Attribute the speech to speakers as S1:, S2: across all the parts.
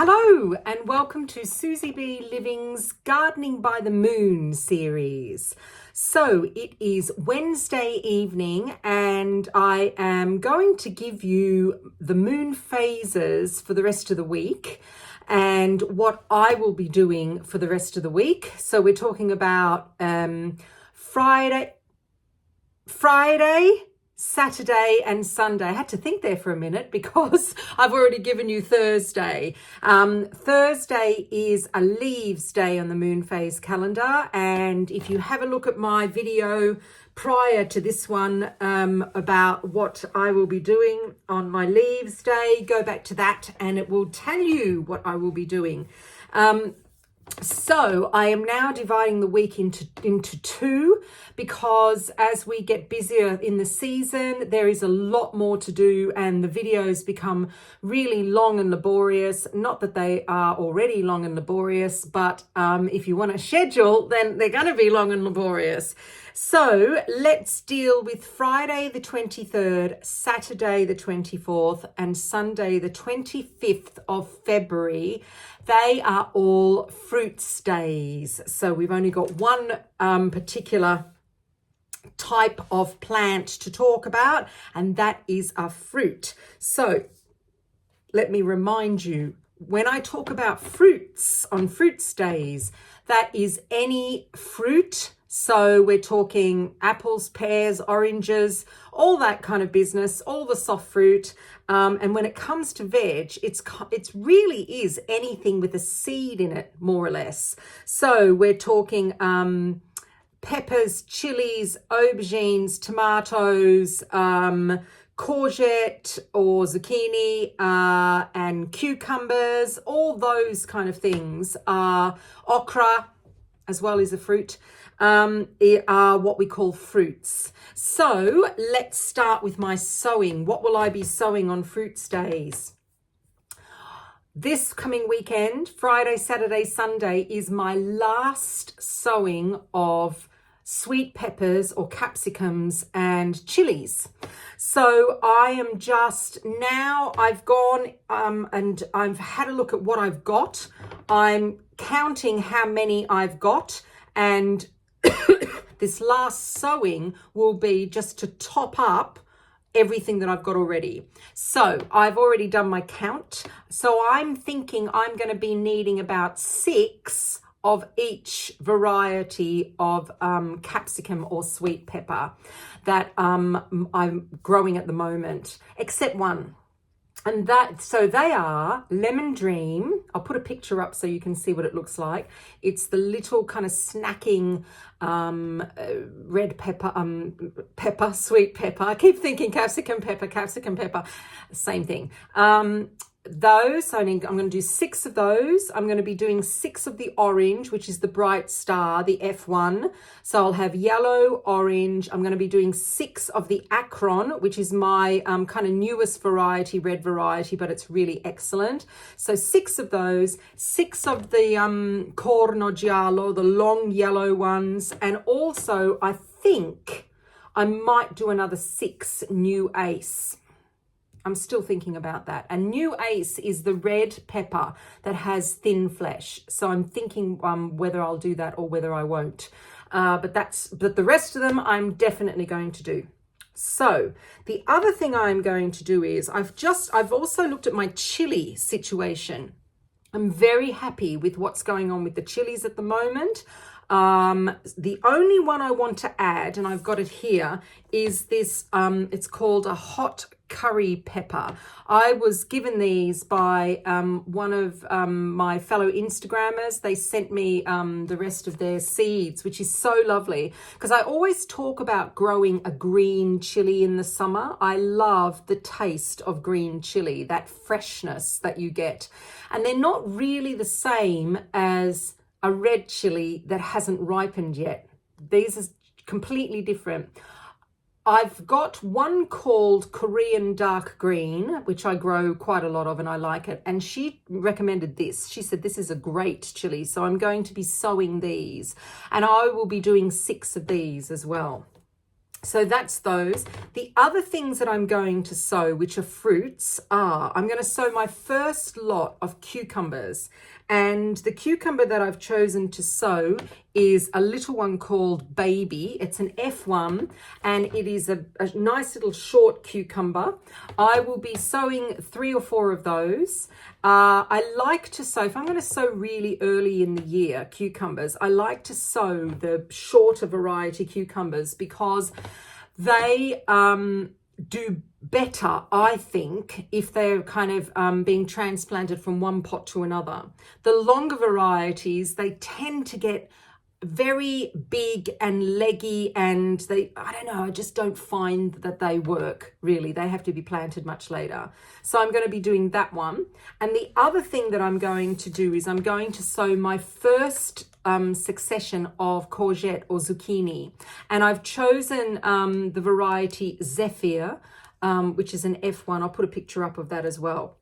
S1: Hello and welcome to SusyBLiving's Gardening by the Moon series. So it is Wednesday evening and I am going to give you the moon phases for the rest of the week and what I will be doing for the rest of the week. So we're talking about Friday, Saturday and Sunday. I had to think there for a minute because I've already given you Thursday. Thursday is a leaves day on the moon phase calendar, and if you have a look at my video prior to this one about what I will be doing on my leaves day, go back to that and it will tell you what I will be doing. So I am now dividing the week into two because as we get busier in the season, there is a lot more to do and the videos become really long and laborious. Not that they are already long and laborious, but if you want to schedule, then they're going to be long and laborious. So let's deal with Friday the 23rd, Saturday the 24th, and Sunday the 25th of February. They are all fruits days. So we've only got one particular type of plant to talk about, and that is a fruit. So let me remind you, when I talk about fruits on fruits days, that is any fruit. So we're talking apples, pears, oranges, all that kind of business, all the soft fruit. And when it comes to veg, it's really is anything with a seed in it, more or less. So we're talking peppers, chilies, aubergines, tomatoes, courgette or zucchini, and cucumbers, all those kind of things. Okra as well as a fruit. Are what we call fruits. So let's start with my sowing. What will I be sowing on fruits days? This coming weekend, Friday, Saturday, Sunday, is my last sowing of sweet peppers or capsicums and chilies. So I am just now, I've gone and I've had a look at what I've got. I'm counting how many I've got, and this last sowing will be just to top up everything that I've got already. So I've already done my count. So I'm thinking I'm going to be needing about 6 of each variety of capsicum or sweet pepper that I'm growing at the moment, except one. And so they are Lemon Dream. I'll put a picture up so you can see what it looks like. It's the little kind of snacking red pepper, sweet pepper. I keep thinking capsicum pepper, same thing. Those, I'm going to do 6 of those. I'm going to be doing 6 of the orange, which is the bright star, the F1. So I'll have yellow, orange. I'm going to be doing 6 of the Akron, which is my kind of newest variety, red variety, but it's really excellent. So 6 of those, 6 of the Corno Giallo, the long yellow ones. And also I think I might do another 6 New Ace. I'm still thinking about that. And New Ace is the red pepper that has thin flesh. So I'm thinking whether I'll do that or whether I won't. But the rest of them I'm definitely going to do. So the other thing I'm going to do is I've also looked at my chili situation. I'm very happy with what's going on with the chilies at the moment. The only one I want to add, and I've got it here, is this, it's called a hot curry pepper. I was given these by one of my fellow Instagrammers. They sent me the rest of their seeds, which is so lovely because I always talk about growing a green chili in the summer. I love the taste of green chili, that freshness that you get. And they're not really the same as a red chili that hasn't ripened yet. These are completely different. I've got one called Korean dark green, which I grow quite a lot of and I like it. And she recommended this. She said, this is a great chili. So I'm going to be sowing these and I will be doing 6 of these as well. So that's those. The other things that I'm going to sow, which are fruits, I'm going to sow my first lot of cucumbers. And the cucumber that I've chosen to sow is a little one called Baby. It's an F1 and it is a nice little short cucumber. I will be sowing 3 or 4 of those. I like to sow, if I'm going to sow really early in the year cucumbers, I like to sow the shorter variety cucumbers because they do better, I think, if they're kind of being transplanted from one pot to another. The longer varieties, they tend to get very big and leggy, and I don't know, I just don't find that they work really. They have to be planted much later. So I'm going to be doing that one. And the other thing that I'm going to do is I'm going to sow my first succession of courgette or zucchini. And I've chosen the variety Zephyr, which is an F1. I'll put a picture up of that as well.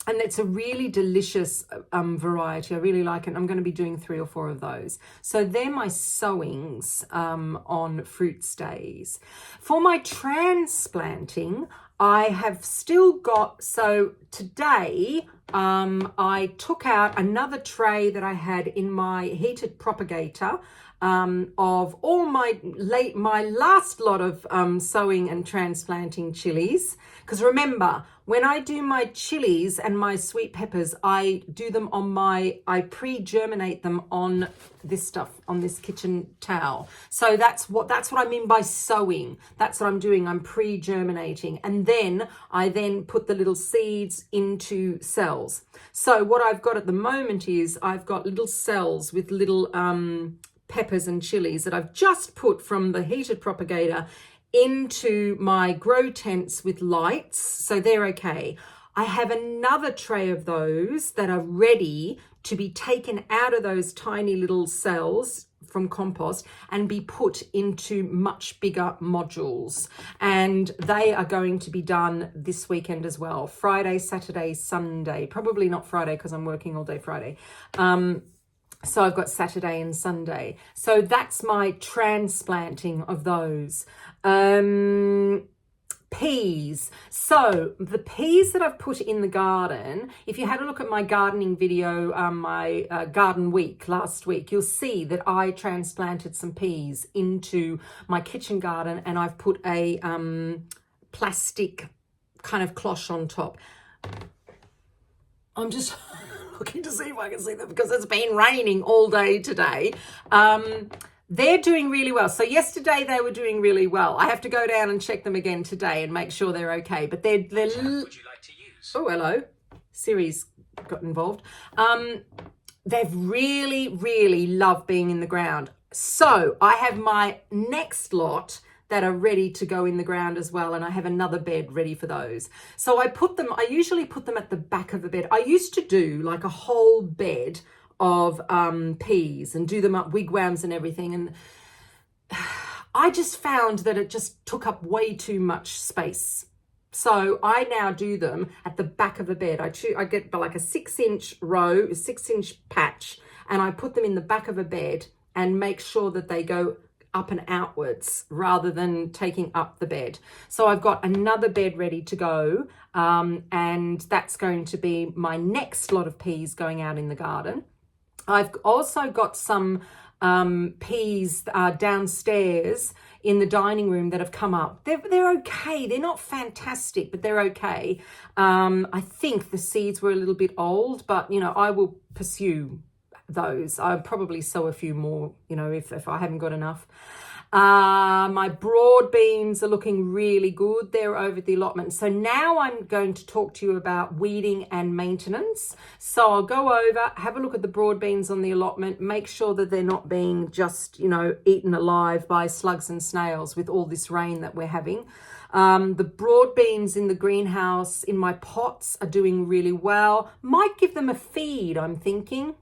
S1: And it's a really delicious variety. I really like it. I'm going to be doing 3 or 4 of those. So they're my sowings on fruits days. For my transplanting, I have still got, so today I took out another tray that I had in my heated propagator of all my last lot of sowing and transplanting chilies. Because remember, when I do my chilies and my sweet peppers, I do them on I pre-germinate them on this stuff, on this kitchen towel. So that's what I mean by sowing. That's what I'm doing. I'm pre-germinating. And then I put the little seeds into cells. So what I've got at the moment is I've got little cells with little peppers and chilies that I've just put from the heated propagator into my grow tents with lights, so they're okay. I have another tray of those that are ready to be taken out of those tiny little cells from compost and be put into much bigger modules. And they are going to be done this weekend as well. Friday, Saturday, Sunday. Probably not Friday because I'm working all day Friday. So I've got Saturday and Sunday. So that's my transplanting of those. Peas. So the peas that I've put in the garden, if you had a look at my gardening video, my garden week last week, you'll see that I transplanted some peas into my kitchen garden and I've put a plastic kind of cloche on top. I'm just looking to see if I can see them because it's been raining all day today. They're doing really well. So yesterday they were doing really well. I have to go down and check them again today and make sure they're okay. But they're would you like to use? Oh, hello. Siri's got involved. They've really loved being in the ground. So I have my next lot that are ready to go in the ground as well, and I have another bed ready for those. So I usually put them at the back of the bed. I used to do like a whole bed of peas and do them up wigwams and everything, and I just found that it just took up way too much space. So I now do them at the back of the bed. I get like a 6-inch row, a 6-inch patch, and I put them in the back of a bed and make sure that they go up and outwards rather than taking up the bed. So I've got another bed ready to go, and that's going to be my next lot of peas going out in the garden. I've also got some peas downstairs in the dining room that have come up. They're okay. They're not fantastic, but they're okay. I think the seeds were a little bit old, but I will pursue those. I'll probably sow a few more, if I haven't got enough. My broad beans are looking really good. They're over the allotment. So now I'm going to talk to you about weeding and maintenance. So I'll go over, have a look at the broad beans on the allotment, make sure that they're not being just, eaten alive by slugs and snails with all this rain that we're having. The broad beans in the greenhouse in my pots are doing really well. Might give them a feed, I'm thinking.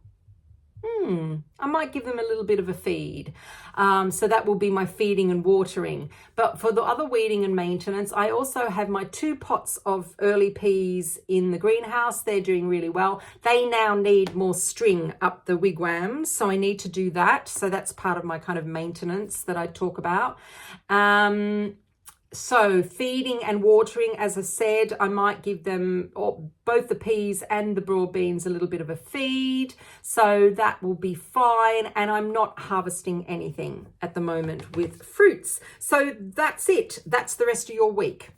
S1: I might give them a little bit of a feed. So that will be my feeding and watering. But for the other weeding and maintenance, I also have my 2 pots of early peas in the greenhouse. They're doing really well. They now need more string up the wigwams, so I need to do that. So that's part of my kind of maintenance that I talk about. So feeding and watering, as I said, I might give them both the peas and the broad beans a little bit of a feed. So that will be fine. And I'm not harvesting anything at the moment with fruits. So that's it. That's the rest of your week.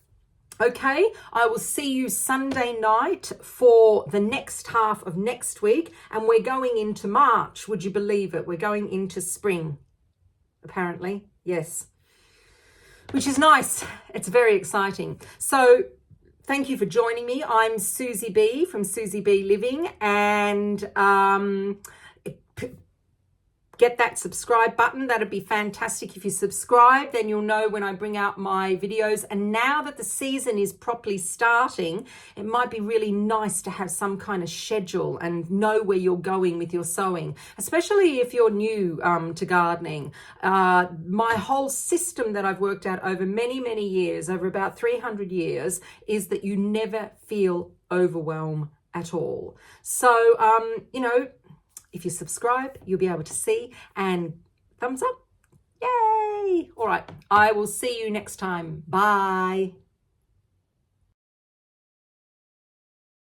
S1: Okay, I will see you Sunday night for the next half of next week. And we're going into March. Would you believe it? We're going into spring, apparently. Yes. Which is nice. It's very exciting. So thank you for joining me. I'm Susie B from SusyBLiving, and get that subscribe button. That'd be fantastic. If you subscribe, then you'll know when I bring out my videos. And now that the season is properly starting, it might be really nice to have some kind of schedule and know where you're going with your sowing, especially if you're new to gardening. My whole system that I've worked out over many, many years, over about 300 years, is that you never feel overwhelmed at all. So, you know, if you subscribe, you'll be able to see, and thumbs up. Yay! All right, I will see you next time. Bye.